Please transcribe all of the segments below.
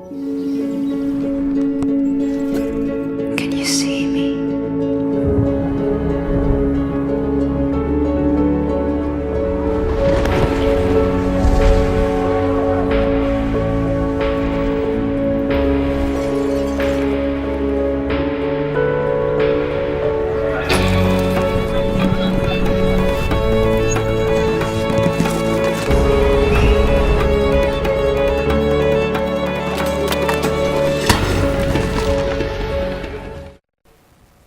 Can you see me?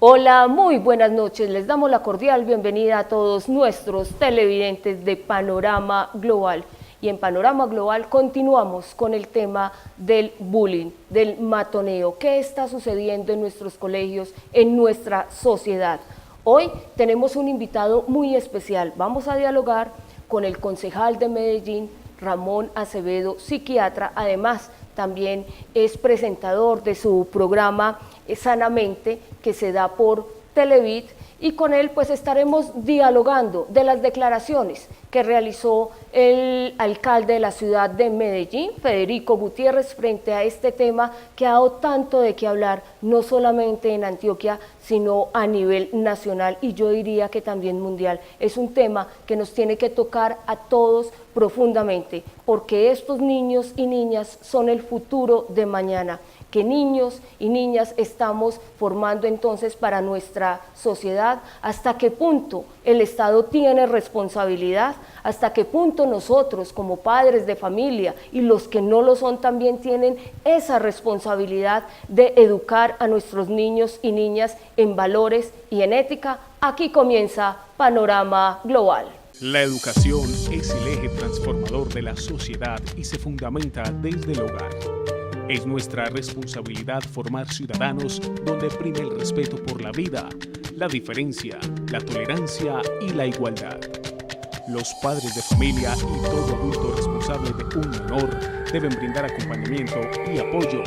Hola, muy buenas noches. Les damos la cordial bienvenida a todos nuestros televidentes de Panorama Global. Y en Panorama Global continuamos con el tema del bullying, del matoneo. ¿Qué está sucediendo en nuestros colegios, en nuestra sociedad? Hoy tenemos un invitado muy especial. Vamos a dialogar con el concejal de Medellín, Ramón Acevedo, psiquiatra. Además, también es presentador de su programa Sanamente, que se da por Televit, y con él pues estaremos dialogando de las declaraciones que realizó el alcalde de la ciudad de Medellín, Federico Gutiérrez, frente a este tema que ha dado tanto de qué hablar, no solamente en Antioquia, sino a nivel nacional y yo diría que también mundial. Es un tema que nos tiene que tocar a todos profundamente, porque estos niños y niñas son el futuro de mañana. Que niños y niñas estamos formando entonces para nuestra sociedad, hasta qué punto el Estado tiene responsabilidad, hasta qué punto nosotros como padres de familia y los que no lo son también tienen esa responsabilidad de educar a nuestros niños y niñas en valores y en ética. Aquí comienza Panorama Global. La educación es el eje transformador de la sociedad y se fundamenta desde el hogar. Es nuestra responsabilidad formar ciudadanos donde prime el respeto por la vida, la diferencia, la tolerancia y la igualdad. Los padres de familia y todo adulto responsable de un menor deben brindar acompañamiento y apoyo.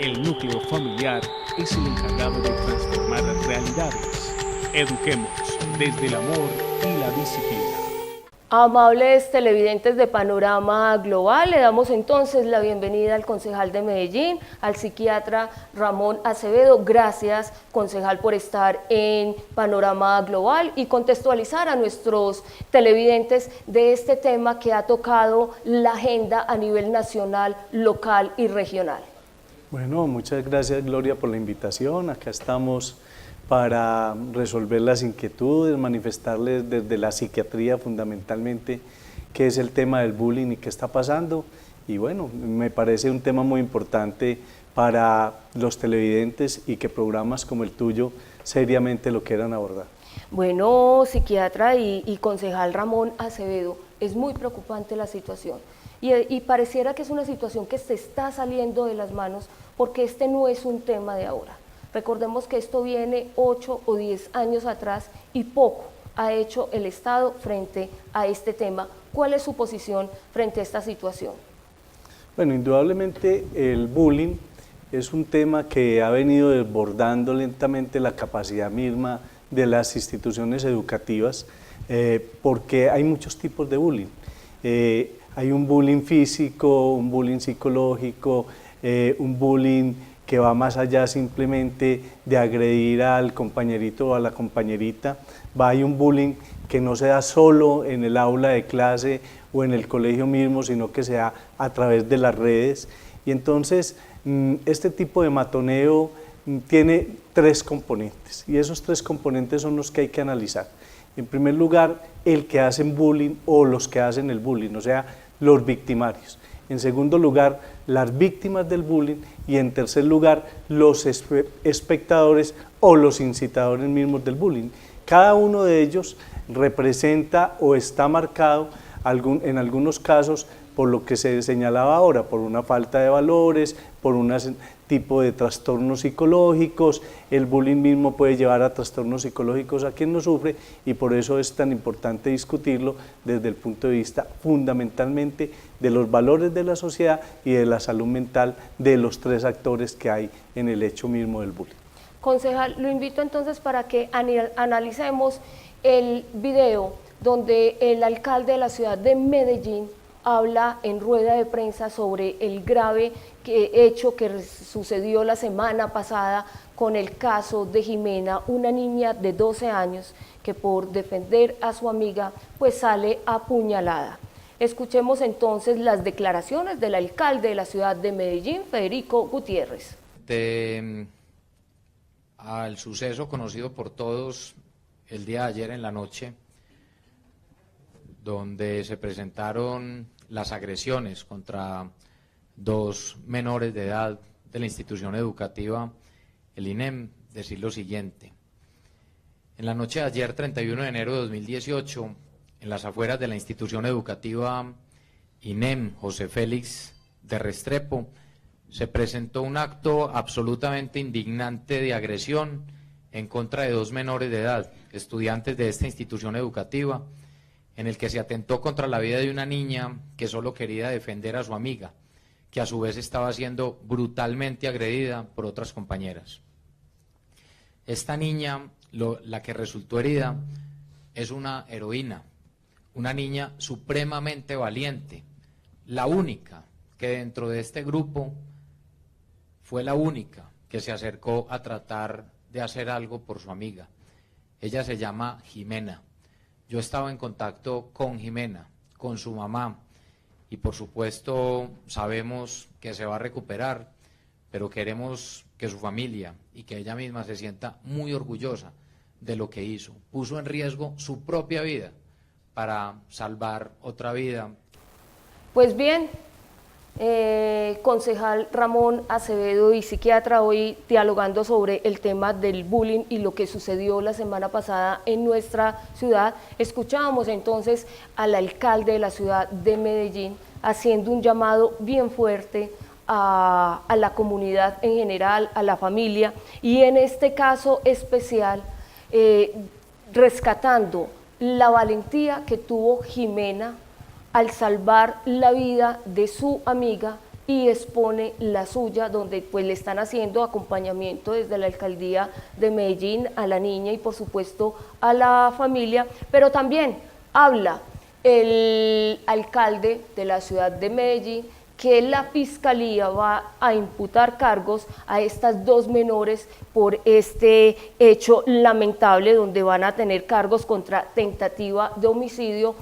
El núcleo familiar es el encargado de transformar realidades. Eduquemos desde el amor y la disciplina. Amables televidentes de Panorama Global, le damos entonces la bienvenida al concejal de Medellín, al psiquiatra Ramón Acevedo. Gracias, concejal, por estar en Panorama Global y contextualizar a nuestros televidentes de este tema que ha tocado la agenda a nivel nacional, local y regional. Bueno, muchas gracias, Gloria, por la invitación. Acá estamos para resolver las inquietudes, manifestarles desde la psiquiatría fundamentalmente qué es el tema del bullying y qué está pasando. Y bueno, me parece un tema muy importante para los televidentes y que programas como el tuyo seriamente lo quieran abordar. Bueno, psiquiatra y concejal Ramón Acevedo, es muy preocupante la situación y pareciera que es una situación que se está saliendo de las manos porque este no es un tema de ahora. Recordemos que esto viene 8 o 10 años atrás y poco ha hecho el Estado frente a este tema. ¿Cuál es su posición frente a esta situación? Bueno, indudablemente el bullying es un tema que ha venido desbordando lentamente la capacidad misma de las instituciones educativas porque hay muchos tipos de bullying. Hay un bullying físico, un bullying psicológico, un bullying que va más allá simplemente de agredir al compañerito o a la compañerita. Hay un bullying que no se da solo en el aula de clase o en el colegio mismo, sino que se da a través de las redes. Y entonces este tipo de matoneo tiene tres componentes y esos tres componentes son los que hay que analizar. En primer lugar, el que hacen bullying o los que hacen el bullying, o sea, los victimarios. En segundo lugar, las víctimas del bullying y en tercer lugar, los espectadores o los incitadores mismos del bullying. Cada uno de ellos representa o está marcado en algunos casos por lo que se señalaba ahora, por una falta de valores, por un tipo de trastornos psicológicos. El bullying mismo puede llevar a trastornos psicológicos a quien lo sufre y por eso es tan importante discutirlo desde el punto de vista fundamentalmente de los valores de la sociedad y de la salud mental de los tres actores que hay en el hecho mismo del bullying. Concejal, lo invito entonces para que analicemos el video donde el alcalde de la ciudad de Medellín habla en rueda de prensa sobre el grave hecho que sucedió la semana pasada con el caso de Jimena, una niña de 12 años que por defender a su amiga pues sale apuñalada. Escuchemos entonces las declaraciones del alcalde de la ciudad de Medellín, Federico Gutiérrez. Al suceso conocido por todos el día de ayer en la noche, donde se presentaron las agresiones contra 2 menores de edad de la institución educativa, el INEM, decir lo siguiente. En la noche de ayer, 31 de enero de 2018, en las afueras de la institución educativa INEM José Félix de Restrepo, se presentó un acto absolutamente indignante de agresión en contra de 2 menores de edad, estudiantes de esta institución educativa, en el que se atentó contra la vida de una niña que solo quería defender a su amiga, que a su vez estaba siendo brutalmente agredida por otras compañeras. Esta niña, la que resultó herida, es una heroína, una niña supremamente valiente, la única que dentro de este grupo fue la única que se acercó a tratar de hacer algo por su amiga. Ella se llama Jimena. Yo estaba en contacto con Jimena, con su mamá, y por supuesto sabemos que se va a recuperar, pero queremos que su familia y que ella misma se sienta muy orgullosa de lo que hizo. Puso en riesgo su propia vida para salvar otra vida. Pues bien, concejal Ramón Acevedo y psiquiatra, hoy dialogando sobre el tema del bullying y lo que sucedió la semana pasada en nuestra ciudad. Escuchábamos entonces al alcalde de la ciudad de Medellín haciendo un llamado bien fuerte a la comunidad en general, a la familia, y en este caso especial rescatando la valentía que tuvo Jimena al salvar la vida de su amiga y expone la suya, donde pues le están haciendo acompañamiento desde la alcaldía de Medellín a la niña y por supuesto a la familia, pero también habla el alcalde de la ciudad de Medellín que la fiscalía va a imputar cargos a estas 2 menores por este hecho lamentable, donde van a tener cargos contra tentativa de homicidio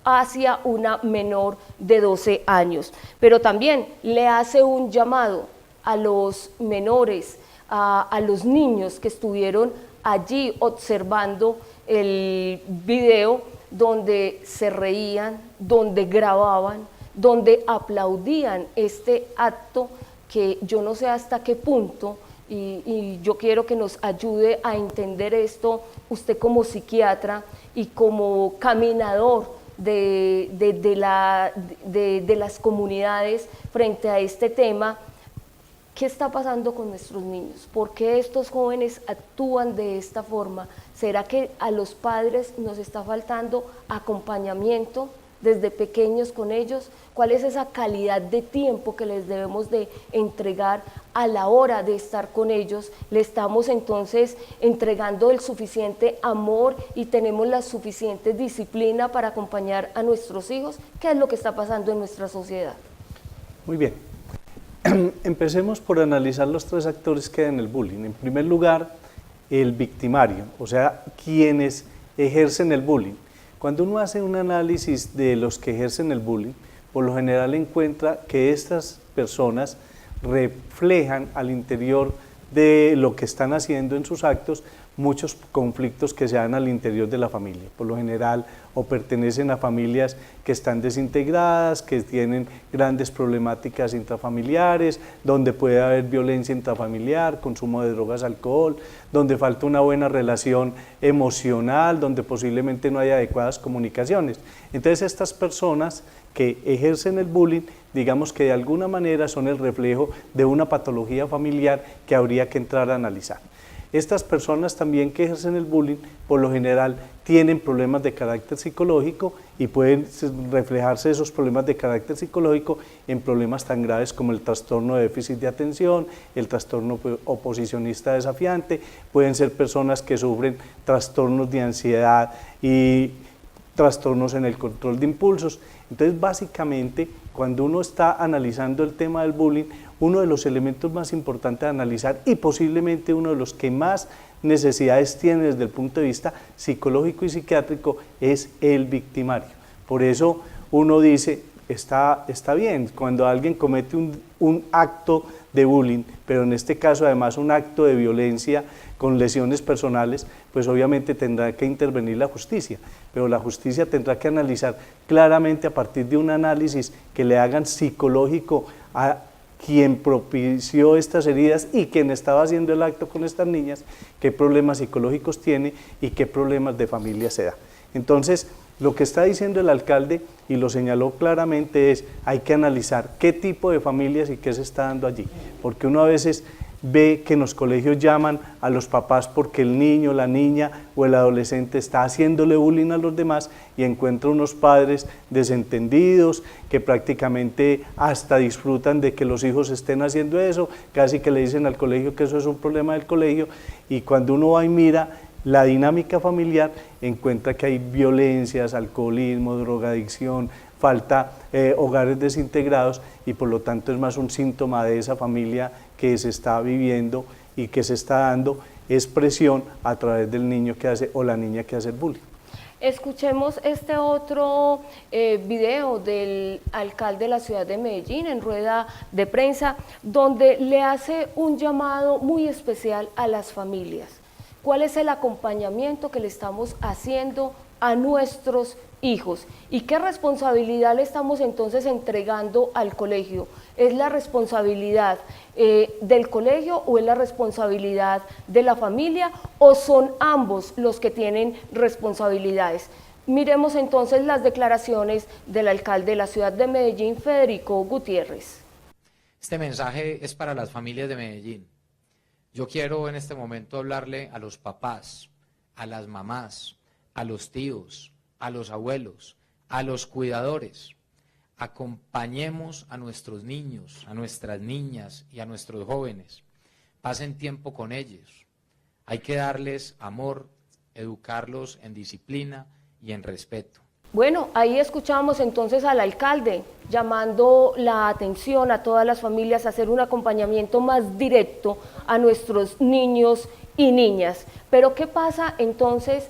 hacia una menor de 12 años. Pero también le hace un llamado a los menores, a los niños que estuvieron allí observando el video, donde se reían, donde grababan, donde aplaudían este acto, que yo no sé hasta qué punto, y yo quiero que nos ayude a entender esto, usted como psiquiatra y como caminador de las comunidades frente a este tema. ¿Qué está pasando con nuestros niños? ¿Por qué estos jóvenes actúan de esta forma? ¿Será que a los padres nos está faltando acompañamiento desde pequeños con ellos? ¿Cuál es esa calidad de tiempo que les debemos de entregar a la hora de estar con ellos? ¿Le estamos entonces entregando el suficiente amor y tenemos la suficiente disciplina para acompañar a nuestros hijos? ¿Qué es lo que está pasando en nuestra sociedad? Muy bien. Empecemos por analizar los 3 actores que hay en el bullying. En primer lugar, el victimario, o sea, quienes ejercen el bullying. Cuando uno hace un análisis de los que ejercen el bullying, por lo general encuentra que estas personas reflejan al interior de lo que están haciendo en sus actos muchos conflictos que se dan al interior de la familia. Por lo general, o pertenecen a familias que están desintegradas, que tienen grandes problemáticas intrafamiliares, donde puede haber violencia intrafamiliar, consumo de drogas, alcohol, donde falta una buena relación emocional, donde posiblemente no hay adecuadas comunicaciones. Entonces, estas personas que ejercen el bullying, digamos que de alguna manera son el reflejo de una patología familiar que habría que entrar a analizar. Estas personas también que ejercen el bullying, por lo general, tienen problemas de carácter psicológico y pueden reflejarse esos problemas de carácter psicológico en problemas tan graves como el trastorno de déficit de atención, el trastorno oposicionista desafiante, pueden ser personas que sufren trastornos de ansiedad y trastornos en el control de impulsos. Entonces, básicamente, cuando uno está analizando el tema del bullying, uno de los elementos más importantes a analizar y posiblemente uno de los que más necesidades tiene desde el punto de vista psicológico y psiquiátrico es el victimario. Por eso uno dice, está bien, cuando alguien comete un acto de bullying, pero en este caso además un acto de violencia con lesiones personales, pues obviamente tendrá que intervenir la justicia, pero la justicia tendrá que analizar claramente a partir de un análisis que le hagan psicológico a quien propició estas heridas y quien estaba haciendo el acto con estas niñas, qué problemas psicológicos tiene y qué problemas de familia se da. Entonces, lo que está diciendo el alcalde, y lo señaló claramente, es hay que analizar qué tipo de familias y qué se está dando allí, porque uno a veces ve que en los colegios llaman a los papás porque el niño, la niña o el adolescente está haciéndole bullying a los demás y encuentra unos padres desentendidos que prácticamente hasta disfrutan de que los hijos estén haciendo eso, casi que le dicen al colegio que eso es un problema del colegio, y cuando uno va y mira la dinámica familiar, encuentra que hay violencias, alcoholismo, drogadicción, falta hogares desintegrados, y por lo tanto es más un síntoma de esa familia que se está viviendo y que se está dando expresión a través del niño que hace o la niña que hace el bullying. Escuchemos este otro video del alcalde de la ciudad de Medellín en rueda de prensa, donde le hace un llamado muy especial a las familias. ¿Cuál es el acompañamiento que le estamos haciendo a nuestros hijos? ¿Y qué responsabilidad le estamos entonces entregando al colegio? ¿Es la responsabilidad del colegio o es la responsabilidad de la familia, o son ambos los que tienen responsabilidades? Miremos entonces las declaraciones del alcalde de la ciudad de Medellín, Federico Gutiérrez. Este mensaje es para las familias de Medellín. Yo quiero en este momento hablarle a los papás, a las mamás, a los tíos, a los abuelos, a los cuidadores. Acompañemos a nuestros niños, a nuestras niñas y a nuestros jóvenes. Pasen tiempo con ellos. Hay que darles amor, educarlos en disciplina y en respeto. Bueno, ahí escuchamos entonces al alcalde llamando la atención a todas las familias a hacer un acompañamiento más directo a nuestros niños y niñas. Pero ¿qué pasa entonces,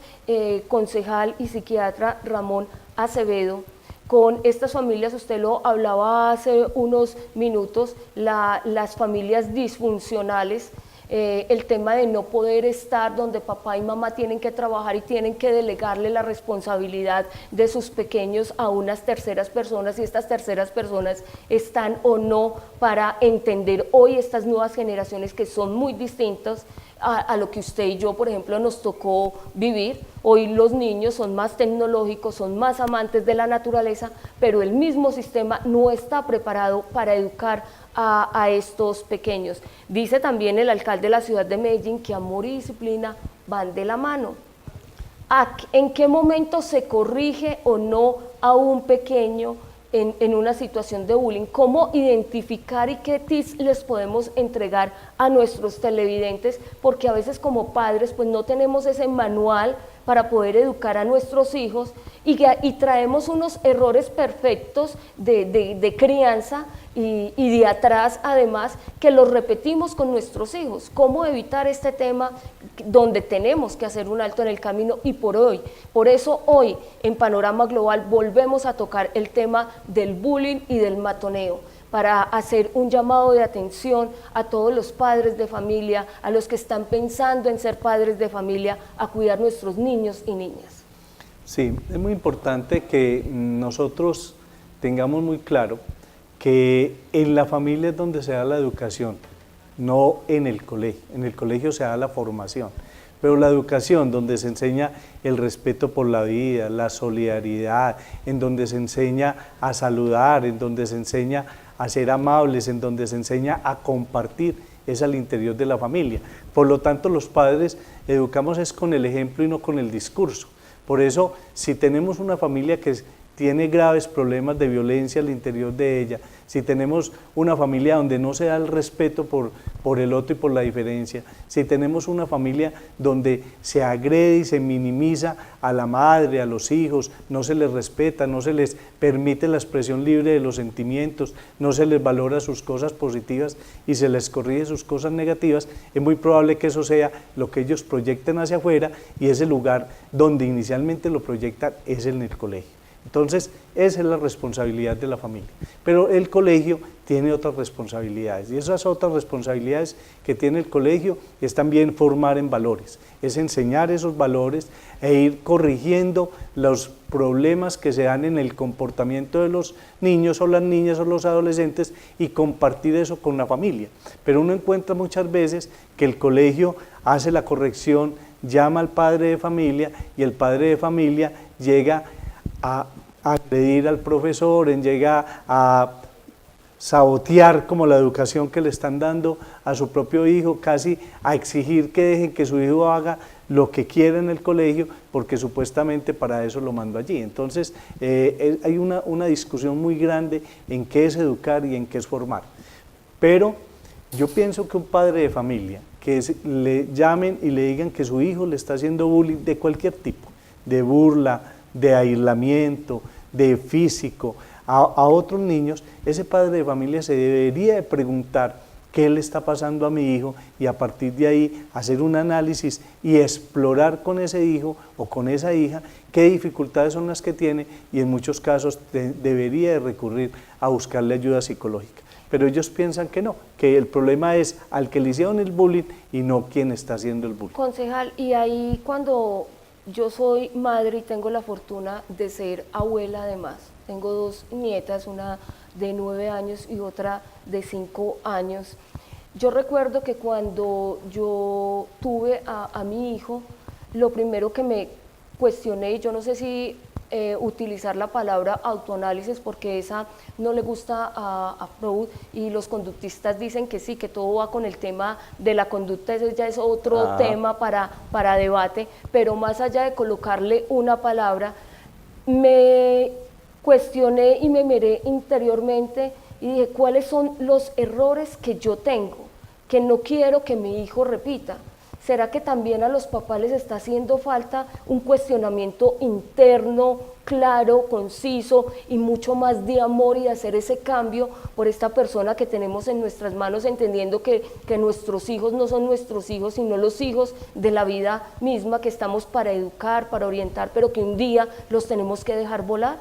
concejal y psiquiatra Ramón Acevedo, con estas familias? Usted lo hablaba hace unos minutos, las familias disfuncionales, el tema de no poder estar donde papá y mamá tienen que trabajar y tienen que delegarle la responsabilidad de sus pequeños a unas terceras personas, y estas terceras personas están o no para entender hoy estas nuevas generaciones que son muy distintas a lo que usted y yo, por ejemplo, nos tocó vivir. Hoy los niños son más tecnológicos, son más amantes de la naturaleza, pero el mismo sistema no está preparado para educar a estos pequeños. Dice también el alcalde de la ciudad de Medellín que amor y disciplina van de la mano. ¿En qué momento se corrige o no a un pequeño en una situación de bullying? ¿Cómo identificar y qué tips les podemos entregar a nuestros televidentes? Porque a veces como padres pues no tenemos ese manual para poder educar a nuestros hijos y traemos unos errores perfectos de crianza y de atrás además, que los repetimos con nuestros hijos. ¿Cómo evitar este tema donde tenemos que hacer un alto en el camino? Y por eso hoy en Panorama Global volvemos a tocar el tema del bullying y del matoneo, para hacer un llamado de atención a todos los padres de familia, a los que están pensando en ser padres de familia, a cuidar nuestros niños y niñas. Sí, es muy importante que nosotros tengamos muy claro que en la familia es donde se da la educación, no en el colegio. En el colegio se da la formación, pero la educación donde se enseña el respeto por la vida, la solidaridad, en donde se enseña a saludar, en donde se enseña a ser amables, en donde se enseña a compartir, es al interior de la familia. Por lo tanto, los padres educamos es con el ejemplo y no con el discurso. Por eso, si tenemos una familia que tiene graves problemas de violencia al interior de ella, si tenemos una familia donde no se da el respeto por el otro y por la diferencia, si tenemos una familia donde se agrede y se minimiza a la madre, a los hijos, no se les respeta, no se les permite la expresión libre de los sentimientos, no se les valora sus cosas positivas y se les corrige sus cosas negativas, es muy probable que eso sea lo que ellos proyecten hacia afuera, y ese lugar donde inicialmente lo proyectan es en el colegio. Entonces, esa es la responsabilidad de la familia. Pero el colegio tiene otras responsabilidades, y esas otras responsabilidades que tiene el colegio es también formar en valores, es enseñar esos valores e ir corrigiendo los problemas que se dan en el comportamiento de los niños o las niñas o los adolescentes y compartir eso con la familia. Pero uno encuentra muchas veces que el colegio hace la corrección, llama al padre de familia y el padre de familia llega a agredir al profesor, llega a sabotear como la educación que le están dando a su propio hijo, casi a exigir que dejen que su hijo haga lo que quiera en el colegio, porque supuestamente para eso lo mandó allí. Entonces hay una discusión muy grande en qué es educar y en qué es formar. Pero yo pienso que un padre de familia, que le llamen y le digan que su hijo le está haciendo bullying de cualquier tipo, de burla, de aislamiento, de físico, a otros niños, ese padre de familia se debería de preguntar qué le está pasando a mi hijo, y a partir de ahí hacer un análisis y explorar con ese hijo o con esa hija qué dificultades son las que tiene, y en muchos casos debería de recurrir a buscarle ayuda psicológica. Pero ellos piensan que no, que el problema es al que le hicieron el bullying y no quien está haciendo el bullying. Concejal, y ahí cuando yo soy madre y tengo la fortuna de ser abuela además, tengo 2 nietas, una de 9 años y otra de 5 años. Yo recuerdo que cuando yo tuve a mi hijo, lo primero que me cuestioné, y yo no sé si utilizar la palabra autoanálisis, porque esa no le gusta a Freud, y los conductistas dicen que sí, que todo va con el tema de la conducta, ese ya es otro tema para debate, pero más allá de colocarle una palabra, me cuestioné y me miré interiormente y dije, ¿cuáles son los errores que yo tengo, que no quiero que mi hijo repita? ¿Será que también a los papás les está haciendo falta un cuestionamiento interno, claro, conciso y mucho más de amor, y de hacer ese cambio por esta persona que tenemos en nuestras manos, entendiendo que nuestros hijos no son nuestros hijos, sino los hijos de la vida misma, que estamos para educar, para orientar, pero que un día los tenemos que dejar volar?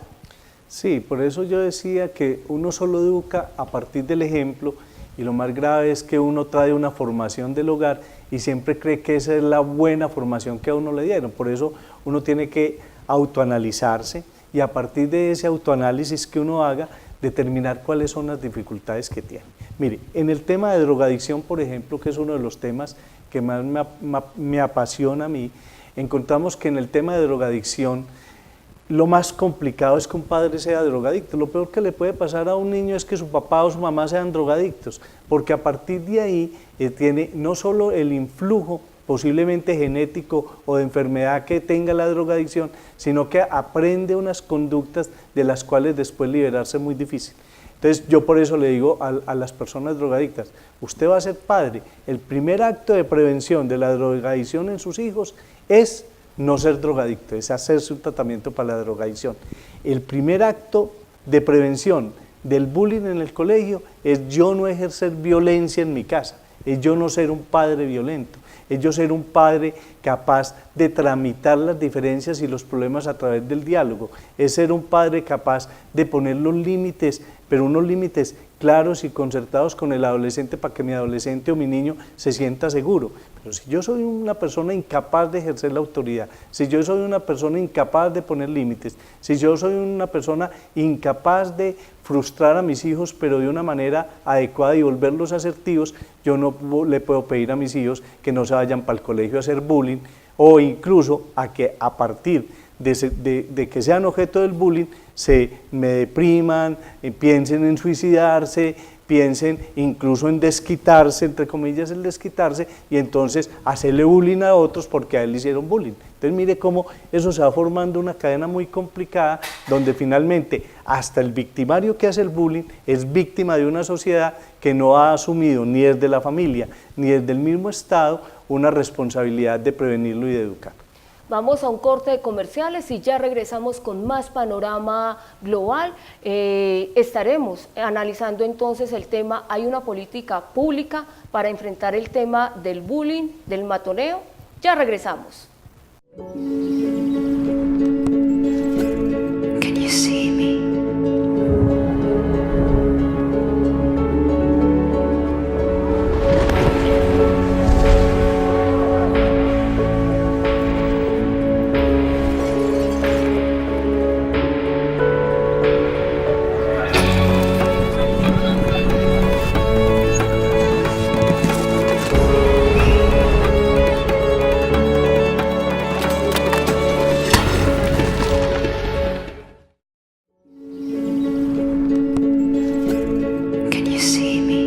Sí, por eso yo decía que uno solo educa a partir del ejemplo, y lo más grave es que uno trae una formación del hogar y siempre cree que esa es la buena formación que a uno le dieron. Por eso uno tiene que autoanalizarse, y a partir de ese autoanálisis que uno haga, determinar cuáles son las dificultades que tiene. Mire, en el tema de drogadicción, por ejemplo, que es uno de los temas que más me apasiona a mí, encontramos que en el tema de drogadicción lo más complicado es que un padre sea drogadicto. Lo peor que le puede pasar a un niño es que su papá o su mamá sean drogadictos, porque a partir de ahí tiene no solo el influjo posiblemente genético o de enfermedad que tenga la drogadicción, sino que aprende unas conductas de las cuales después liberarse es muy difícil. Entonces yo por eso le digo a las personas drogadictas, usted va a ser padre, el primer acto de prevención de la drogadicción en sus hijos es no ser drogadicto, es hacerse un tratamiento para la drogadicción. El primer acto de prevención del bullying en el colegio es yo no ejercer violencia en mi casa, es yo no ser un padre violento, es yo ser un padre capaz de tramitar las diferencias y los problemas a través del diálogo, es ser un padre capaz de poner los límites, pero unos límites claros y concertados con el adolescente para que mi adolescente o mi niño se sienta seguro. Pero si yo soy una persona incapaz de ejercer la autoridad, si yo soy una persona incapaz de poner límites, si yo soy una persona incapaz de frustrar a mis hijos, pero de una manera adecuada y volverlos asertivos, yo no le puedo pedir a mis hijos que no se vayan para el colegio a hacer bullying, o incluso a que a partir de que sean objeto del bullying, se me depriman, piensen en suicidarse, piensen incluso en desquitarse, entre comillas, el desquitarse, y entonces hacerle bullying a otros porque a él le hicieron bullying. Entonces mire cómo eso se va formando una cadena muy complicada, donde finalmente hasta el victimario que hace el bullying es víctima de una sociedad que no ha asumido ni desde la familia, ni desde el mismo Estado, una responsabilidad de prevenirlo y de educar. Vamos a un corte de comerciales y ya regresamos con más Panorama Global. Estaremos analizando entonces el tema, ¿hay una política pública para enfrentar el tema del bullying, del matoneo? Ya regresamos. Can you see me? Can you see me?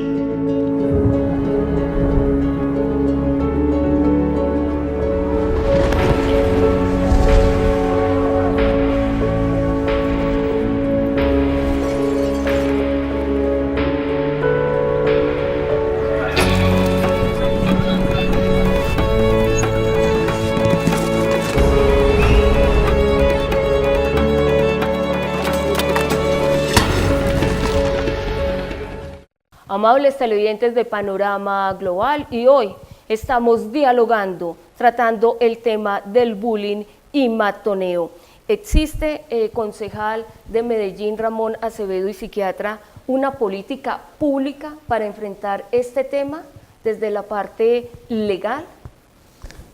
Amables televidentes de Panorama Global, y hoy estamos dialogando, tratando el tema del bullying y matoneo. ¿Existe, concejal de Medellín, Ramón Acevedo, y psiquiatra, una política pública para enfrentar este tema desde la parte legal?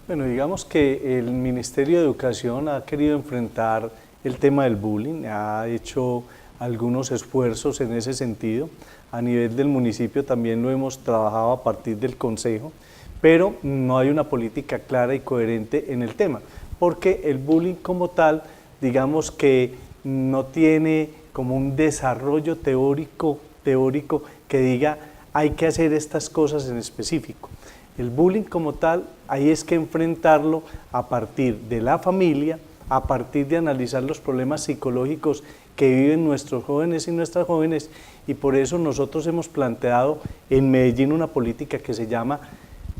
Bueno, digamos que el Ministerio de Educación ha querido enfrentar el tema del bullying, ha hecho algunos esfuerzos en ese sentido. A nivel del municipio también lo hemos trabajado a partir del Consejo, pero no hay una política clara y coherente en el tema, porque el bullying como tal, digamos que no tiene como un desarrollo teórico que diga hay que hacer estas cosas en específico. El bullying como tal, ahí es que enfrentarlo a partir de la familia, a partir de analizar los problemas psicológicos que viven nuestros jóvenes y nuestras jóvenes, y por eso nosotros hemos planteado en Medellín una política que se llama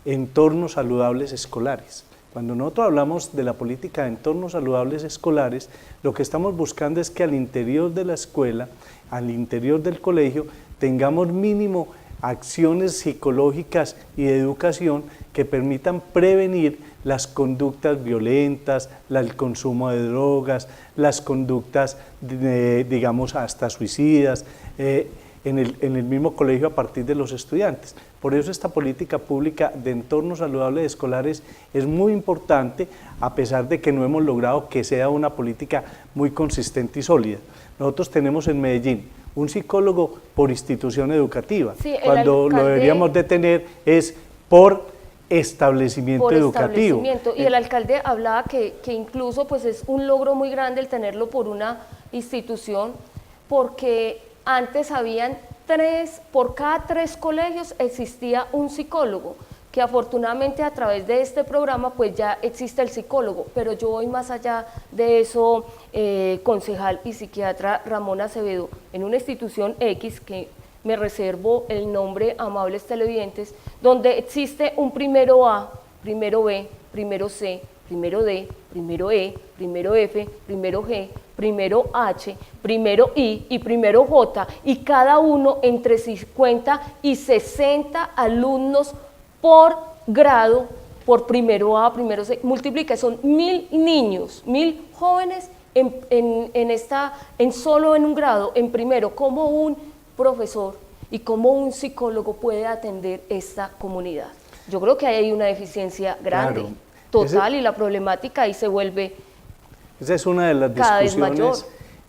entornos saludables escolares. Cuando nosotros hablamos de la política de entornos saludables escolares, lo que estamos buscando es que al interior de la escuela, al interior del colegio, tengamos mínimo acciones psicológicas y de educación que permitan prevenir las conductas violentas, el consumo de drogas, las conductas, digamos, hasta suicidas, en el mismo colegio a partir de los estudiantes. Por eso esta política pública de entornos saludables escolares es muy importante, a pesar de que no hemos logrado que sea una política muy consistente y sólida. Nosotros tenemos en Medellín un psicólogo por institución educativa, Sí, cuando lo deberíamos de tener es por establecimiento educativo. Y el alcalde hablaba que incluso pues es un logro muy grande el tenerlo por una institución, porque antes habían por cada 3 colegios existía un psicólogo, que afortunadamente a través de este programa pues ya existe el psicólogo, pero yo voy más allá de eso, concejal y psiquiatra Ramón Acevedo, en una institución X que me reservo el nombre, amables televidentes, donde existe un primero A, primero B, primero C, primero D, primero E, primero F, primero G, primero H, primero I y primero J, y cada uno entre 50 y 60 alumnos por grado, por primero A, primero C, multiplica, son 1000 niños, 1000 jóvenes solo en un grado, en primero. ¿Cómo un profesor y cómo un psicólogo puede atender esta comunidad? Yo creo que hay una deficiencia grande, claro, total, y la problemática ahí se vuelve esa es una de las cada vez mayor.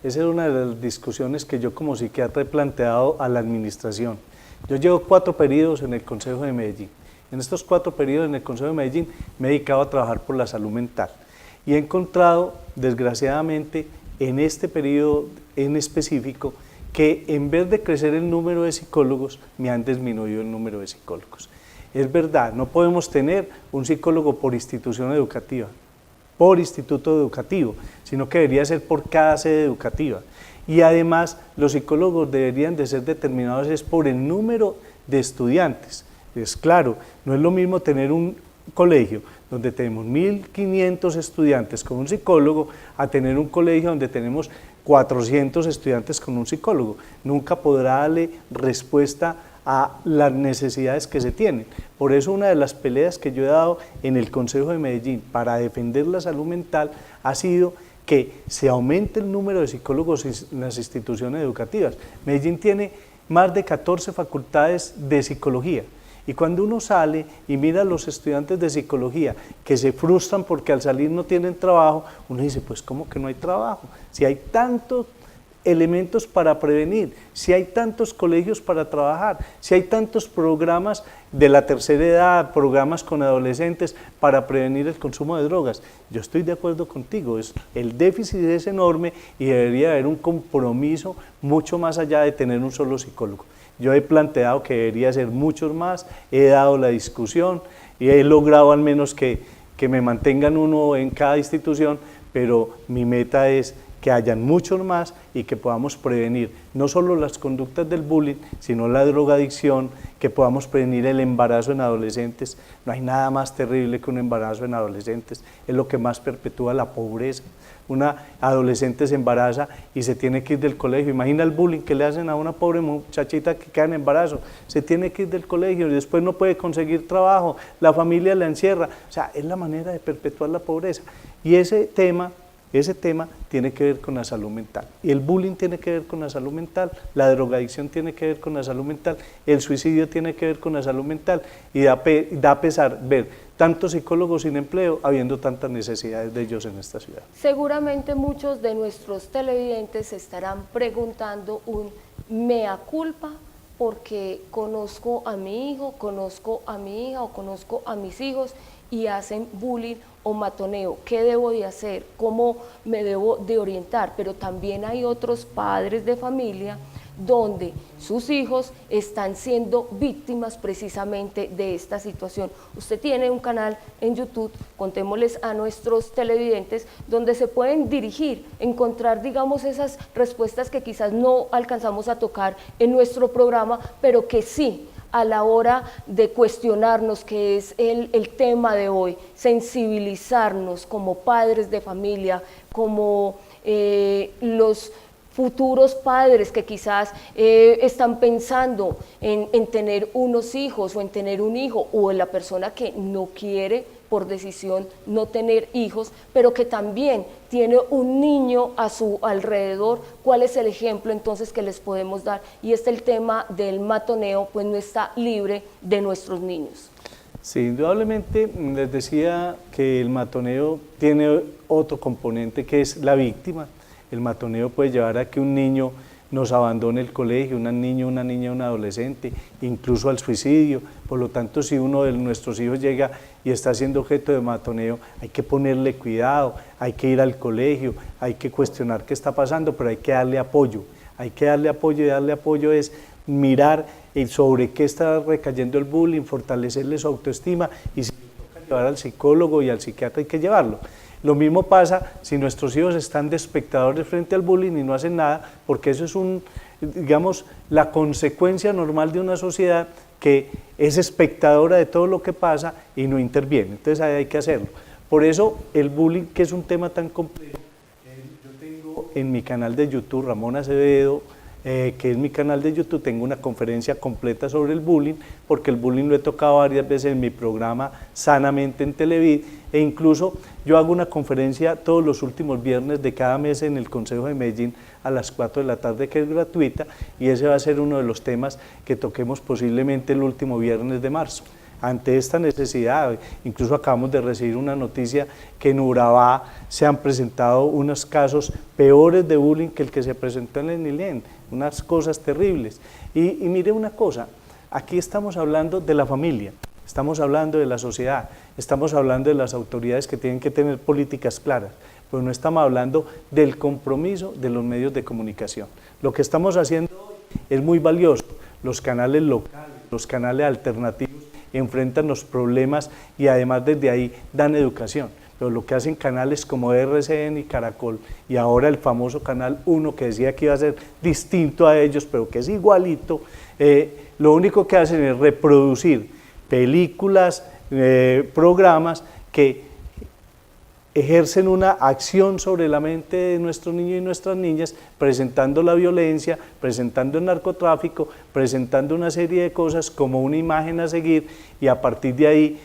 Esa es una de las discusiones que yo como psiquiatra he planteado a la administración. Yo llevo 4 periodos en el Consejo de Medellín. En estos 4 periodos en el Consejo de Medellín me he dedicado a trabajar por la salud mental y he encontrado, desgraciadamente, en este periodo en específico, que en vez de crecer el número de psicólogos, me han disminuido el número de psicólogos. Es verdad, no podemos tener un psicólogo por institución educativa, por instituto educativo, sino que debería ser por cada sede educativa. Y además, los psicólogos deberían de ser determinados es por el número de estudiantes. Es claro, no es lo mismo tener un colegio donde tenemos 1.500 estudiantes con un psicólogo a tener un colegio donde tenemos 400 estudiantes con un psicólogo. Nunca podrá darle respuesta a las necesidades que se tienen. Por eso una de las peleas que yo he dado en el Consejo de Medellín para defender la salud mental ha sido que se aumente el número de psicólogos en las instituciones educativas. Medellín tiene más de 14 facultades de psicología. Y cuando uno sale y mira a los estudiantes de psicología que se frustran porque al salir no tienen trabajo, uno dice, pues ¿cómo que no hay trabajo? Si hay tantos elementos para prevenir, si hay tantos colegios para trabajar, si hay tantos programas de la tercera edad, programas con adolescentes para prevenir el consumo de drogas. Yo estoy de acuerdo contigo, el déficit es enorme y debería haber un compromiso mucho más allá de tener un solo psicólogo. Yo he planteado que debería ser muchos más, he dado la discusión y he logrado al menos que me mantengan uno en cada institución, pero mi meta es que hayan muchos más y que podamos prevenir no solo las conductas del bullying, sino la drogadicción, que podamos prevenir el embarazo en adolescentes. No hay nada más terrible que un embarazo en adolescentes, es lo que más perpetúa la pobreza. Una adolescente se embaraza y se tiene que ir del colegio. Imagina el bullying que le hacen a una pobre muchachita que queda en embarazo. Se tiene que ir del colegio y después no puede conseguir trabajo, la familia la encierra. O sea, es la manera de perpetuar la pobreza. Y ese tema tiene que ver con la salud mental. Y el bullying tiene que ver con la salud mental, la drogadicción tiene que ver con la salud mental, el suicidio tiene que ver con la salud mental. Y da pesar ver tantos psicólogos sin empleo, habiendo tantas necesidades de ellos en esta ciudad. Seguramente muchos de nuestros televidentes se estarán preguntando un mea culpa porque conozco a mi hijo, conozco a mi hija o conozco a mis hijos y hacen bullying o matoneo. ¿Qué debo de hacer? ¿Cómo me debo de orientar? Pero también hay otros padres de familia donde sus hijos están siendo víctimas precisamente de esta situación. Usted tiene un canal en YouTube, contémosles a nuestros televidentes, donde se pueden dirigir, encontrar, digamos, esas respuestas que quizás no alcanzamos a tocar en nuestro programa, pero que sí, a la hora de cuestionarnos, que es el tema de hoy, sensibilizarnos como padres de familia, como los futuros padres que quizás están pensando en tener unos hijos o en tener un hijo, o en la persona que no quiere por decisión no tener hijos, pero que también tiene un niño a su alrededor. ¿Cuál es el ejemplo entonces que les podemos dar? Y el tema del matoneo pues no está libre de nuestros niños. Sí, indudablemente les decía que el matoneo tiene otro componente que es la víctima. El matoneo puede llevar a que un niño nos abandone el colegio, una niña, un adolescente, incluso al suicidio. Por lo tanto, si uno de nuestros hijos llega y está siendo objeto de matoneo, hay que ponerle cuidado, hay que ir al colegio, hay que cuestionar qué está pasando, pero hay que darle apoyo. Hay que darle apoyo, y darle apoyo es mirar sobre qué está recayendo el bullying, fortalecerle su autoestima, y si toca llevar al psicólogo y al psiquiatra hay que llevarlo. Lo mismo pasa si nuestros hijos están de espectadores frente al bullying y no hacen nada, porque eso es digamos, la consecuencia normal de una sociedad que es espectadora de todo lo que pasa y no interviene. Entonces ahí hay que hacerlo. Por eso el bullying, que es un tema tan complejo, yo tengo en mi canal de YouTube, Ramón Acevedo, que es mi canal de YouTube, tengo una conferencia completa sobre el bullying, porque el bullying lo he tocado varias veces en mi programa Sanamente en Televid, e incluso yo hago una conferencia todos los últimos viernes de cada mes en el Consejo de Medellín a las 4 de la tarde, que es gratuita, y ese va a ser uno de los temas que toquemos posiblemente el último viernes de marzo. Ante esta necesidad, incluso acabamos de recibir una noticia que en Urabá se han presentado unos casos peores de bullying que el que se presentó en el Nilén, unas cosas terribles. Y mire una cosa, aquí estamos hablando de la familia, estamos hablando de la sociedad, estamos hablando de las autoridades que tienen que tener políticas claras, pero no estamos hablando del compromiso de los medios de comunicación. Lo que estamos haciendo es muy valioso. Los canales locales, los canales alternativos enfrentan los problemas y además desde ahí dan educación. Pero lo que hacen canales como RCN y Caracol, y ahora el famoso Canal 1 que decía que iba a ser distinto a ellos, pero que es igualito, lo único que hacen es reproducir películas, programas que ejercen una acción sobre la mente de nuestros niños y nuestras niñas, presentando la violencia, presentando el narcotráfico, presentando una serie de cosas como una imagen a seguir, y a partir de ahí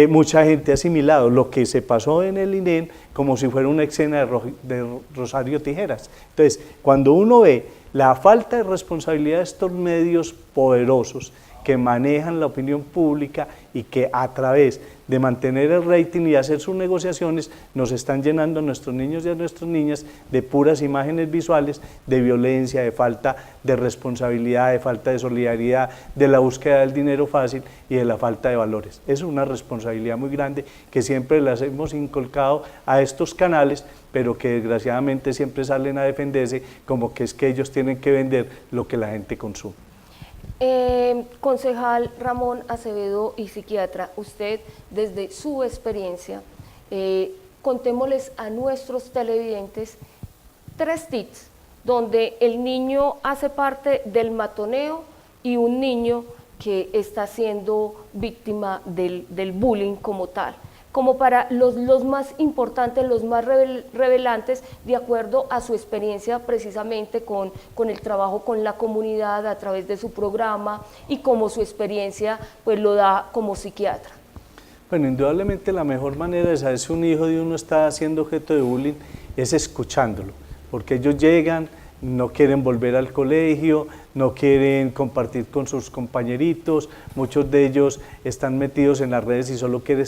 mucha gente ha asimilado lo que se pasó en el INEM como si fuera una escena de Rosario Tijeras. Entonces, cuando uno ve la falta de responsabilidad de estos medios poderosos que manejan la opinión pública y que a través de mantener el rating y hacer sus negociaciones nos están llenando a nuestros niños y a nuestras niñas de puras imágenes visuales, de violencia, de falta de responsabilidad, de falta de solidaridad, de la búsqueda del dinero fácil y de la falta de valores. Es una responsabilidad muy grande que siempre las hemos inculcado a estos canales, pero que desgraciadamente siempre salen a defenderse como que es que ellos tienen que vender lo que la gente consume. Concejal Ramón Acevedo y psiquiatra, usted desde su experiencia, contémosles a nuestros televidentes 3 tips donde el niño hace parte del matoneo y un niño que está siendo víctima del bullying como tal, como para los más importantes, los más revelantes, de acuerdo a su experiencia precisamente con el trabajo con la comunidad a través de su programa y como su experiencia pues lo da como psiquiatra. Bueno, indudablemente la mejor manera de saber si un hijo de uno está siendo objeto de bullying es escuchándolo, porque ellos llegan, no quieren volver al colegio, no quieren compartir con sus compañeritos, muchos de ellos están metidos en las redes y solo quieren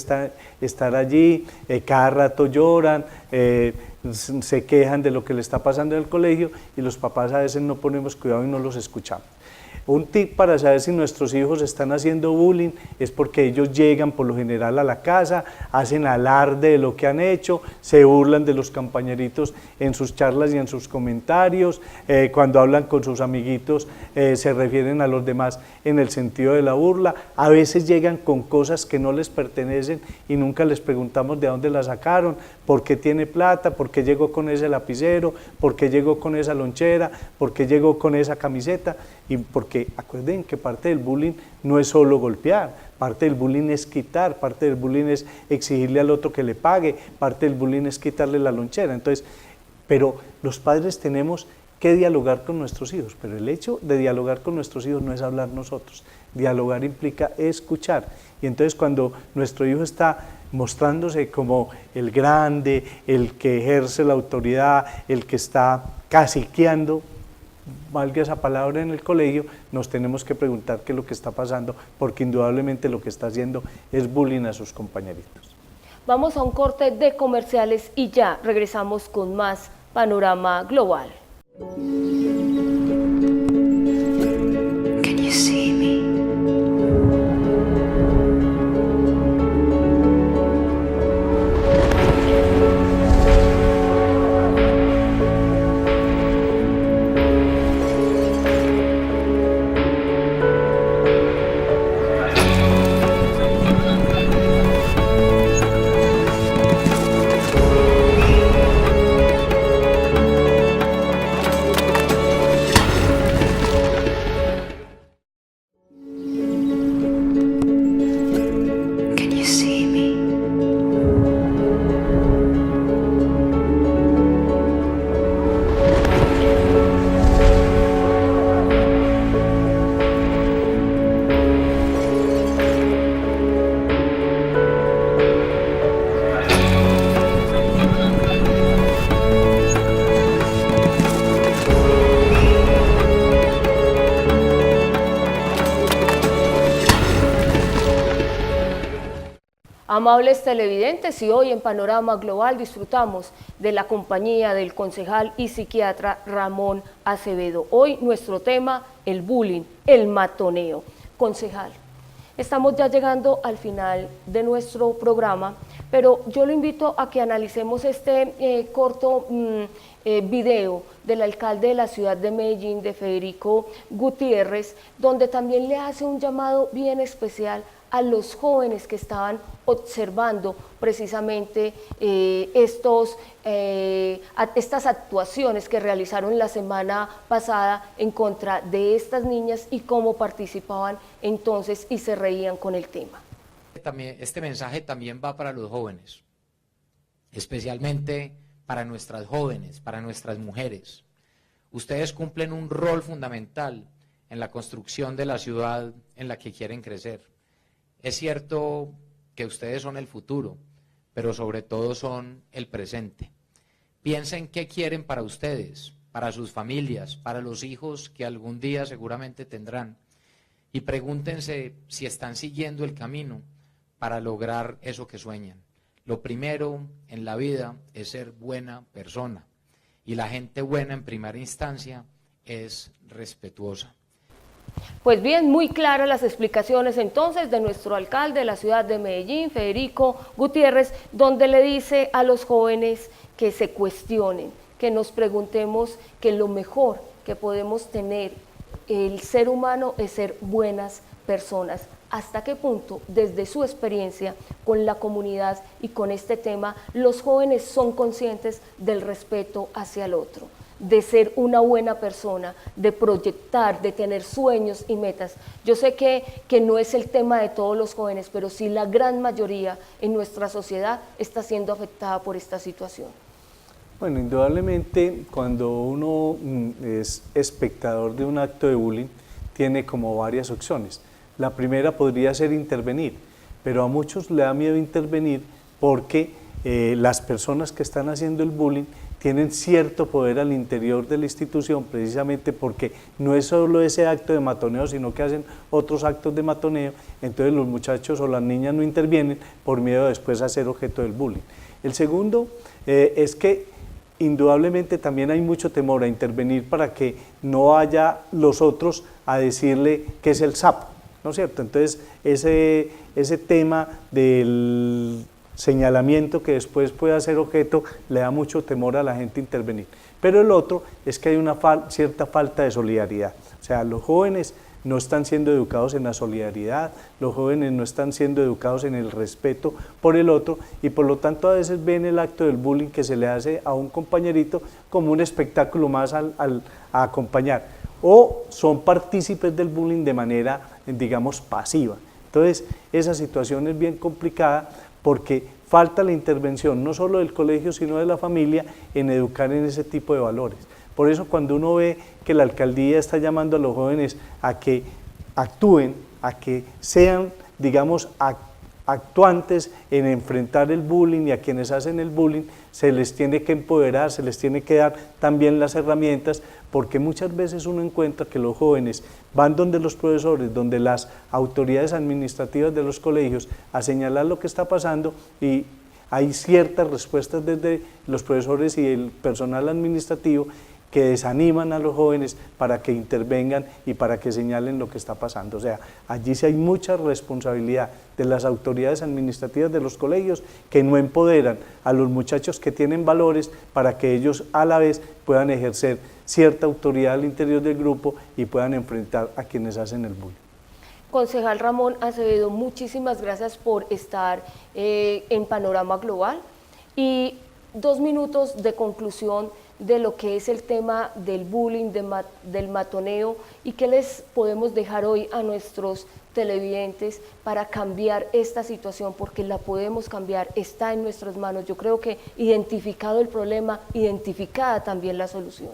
estar allí, cada rato lloran, se quejan de lo que le está pasando en el colegio y los papás a veces no ponemos cuidado y no los escuchamos. Un tip para saber si nuestros hijos están haciendo bullying es porque ellos llegan por lo general a la casa, hacen alarde de lo que han hecho, se burlan de los compañeritos en sus charlas y en sus comentarios, cuando hablan con sus amiguitos se refieren a los demás en el sentido de la burla, a veces llegan con cosas que no les pertenecen y nunca les preguntamos de dónde la sacaron, por qué tiene plata, por qué llegó con ese lapicero, por qué llegó con esa lonchera, por qué llegó con esa camiseta, y porque acuerden que parte del bullying no es solo golpear, parte del bullying es quitar, parte del bullying es exigirle al otro que le pague, parte del bullying es quitarle la lonchera. Entonces, pero los padres tenemos que dialogar con nuestros hijos, pero el hecho de dialogar con nuestros hijos no es hablar nosotros, dialogar implica escuchar, y entonces cuando nuestro hijo está mostrándose como el grande, el que ejerce la autoridad, el que está caciqueando, valga esa palabra, en el colegio, nos tenemos que preguntar qué es lo que está pasando, porque indudablemente lo que está haciendo es bullying a sus compañeritos. Vamos a un corte de comerciales y ya regresamos con más Panorama Global. Can you see me? Can you see me? Amables televidentes, y hoy en Panorama Global disfrutamos de la compañía del concejal y psiquiatra Ramón Acevedo. Hoy nuestro tema, el bullying, el matoneo. Concejal, Estamos ya llegando al final de nuestro programa, pero yo lo invito a que analicemos este corto video del alcalde de la ciudad de Medellín, de Federico Gutiérrez, donde también le hace un llamado bien especial a los jóvenes que estaban observando precisamente estas actuaciones que realizaron la semana pasada en contra de estas niñas y cómo participaban entonces y se reían con el tema. Este mensaje también va para los jóvenes, especialmente para nuestras jóvenes, para nuestras mujeres. Ustedes cumplen un rol fundamental en la construcción de la ciudad en la que quieren crecer. Es cierto que ustedes son el futuro, pero sobre todo son el presente. Piensen qué quieren para ustedes, para sus familias, para los hijos que algún día seguramente tendrán. Y pregúntense si están siguiendo el camino para lograr eso que sueñan. Lo primero en la vida es ser buena persona. Y la gente buena en primera instancia es respetuosa. Pues bien, muy claras las explicaciones entonces de nuestro alcalde de la ciudad de Medellín, Federico Gutiérrez, donde le dice a los jóvenes que se cuestionen, que nos preguntemos que lo mejor que podemos tener el ser humano es ser buenas personas. ¿Hasta qué punto, desde su experiencia con la comunidad y con este tema, los jóvenes son conscientes del respeto hacia el otro, de ser una buena persona, de proyectar, de tener sueños y metas? Yo sé que no es el tema de todos los jóvenes, pero sí la gran mayoría en nuestra sociedad está siendo afectada por esta situación. Bueno, indudablemente cuando uno es espectador de un acto de bullying, tiene como varias opciones. La primera podría ser intervenir, pero a muchos le da miedo intervenir porque las personas que están haciendo el bullying tienen cierto poder al interior de la institución, precisamente porque no es solo ese acto de matoneo, sino que hacen otros actos de matoneo. Entonces los muchachos o las niñas no intervienen por miedo a después a ser objeto del bullying. El segundo es que indudablemente también hay mucho temor a intervenir para que no vaya los otros a decirle que es el sapo, ¿no es cierto? Entonces ese tema del señalamiento que después pueda ser objeto le da mucho temor a la gente intervenir. Pero el otro es que hay una cierta falta de solidaridad. O sea, los jóvenes no están siendo educados en la solidaridad, los jóvenes no están siendo educados en el respeto por el otro y por lo tanto a veces ven el acto del bullying que se le hace a un compañerito como un espectáculo más a acompañar, o son partícipes del bullying de manera, digamos, pasiva. Entonces esa situación es bien complicada porque falta la intervención no solo del colegio sino de la familia en educar en ese tipo de valores. Por eso cuando uno ve que la alcaldía está llamando a los jóvenes a que actúen, a que sean, digamos, actuantes en enfrentar el bullying y a quienes hacen el bullying, se les tiene que empoderar, se les tiene que dar también las herramientas, porque muchas veces uno encuentra que los jóvenes van donde los profesores, donde las autoridades administrativas de los colegios a señalar lo que está pasando y hay ciertas respuestas desde los profesores y el personal administrativo que desaniman a los jóvenes para que intervengan y para que señalen lo que está pasando. O sea, allí sí hay mucha responsabilidad de las autoridades administrativas de los colegios que no empoderan a los muchachos que tienen valores para que ellos a la vez puedan ejercer cierta autoridad al interior del grupo y puedan enfrentar a quienes hacen el bullying. Concejal Ramón Acevedo, muchísimas gracias por estar en Panorama Global y 2 minutos de conclusión de lo que es el tema del bullying, del matoneo y qué les podemos dejar hoy a nuestros televidentes para cambiar esta situación, porque la podemos cambiar, está en nuestras manos. Yo creo que identificado el problema, identificada también la solución.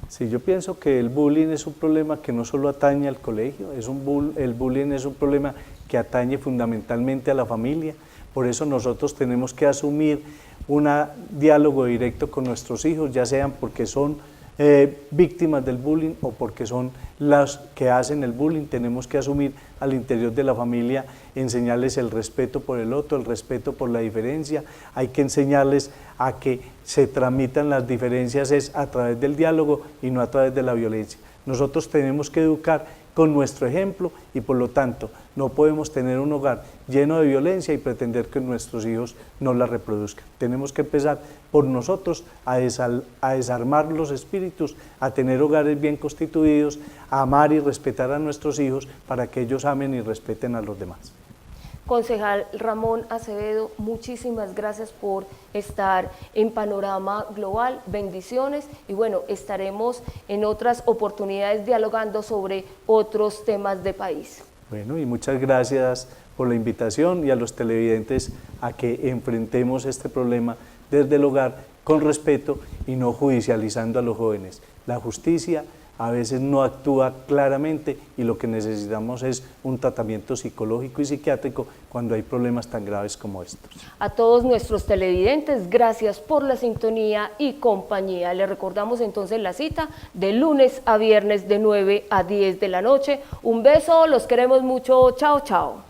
Sí, yo pienso que el bullying es un problema que no solo atañe al colegio, el bullying es un problema que atañe fundamentalmente a la familia. Por eso nosotros tenemos que asumir un diálogo directo con nuestros hijos, ya sean porque son víctimas del bullying o porque son las que hacen el bullying. Tenemos que asumir al interior de la familia, enseñarles el respeto por el otro, el respeto por la diferencia. Hay que enseñarles a que se tramitan las diferencias es a través del diálogo y no a través de la violencia. Nosotros tenemos que educar con nuestro ejemplo y por lo tanto no podemos tener un hogar lleno de violencia y pretender que nuestros hijos no la reproduzcan. Tenemos que empezar por nosotros a desarmar los espíritus, a tener hogares bien constituidos, a amar y respetar a nuestros hijos para que ellos amen y respeten a los demás. Concejal Ramón Acevedo, muchísimas gracias por estar en Panorama Global, bendiciones y bueno, estaremos en otras oportunidades dialogando sobre otros temas de país. Bueno, y muchas gracias por la invitación y a los televidentes a que enfrentemos este problema desde el hogar con respeto y no judicializando a los jóvenes. La justicia a veces no actúa claramente y lo que necesitamos es un tratamiento psicológico y psiquiátrico cuando hay problemas tan graves como estos. A todos nuestros televidentes, gracias por la sintonía y compañía. Les recordamos entonces la cita de lunes a viernes de 9 a 10 de la noche. Un beso, los queremos mucho, chao, chao.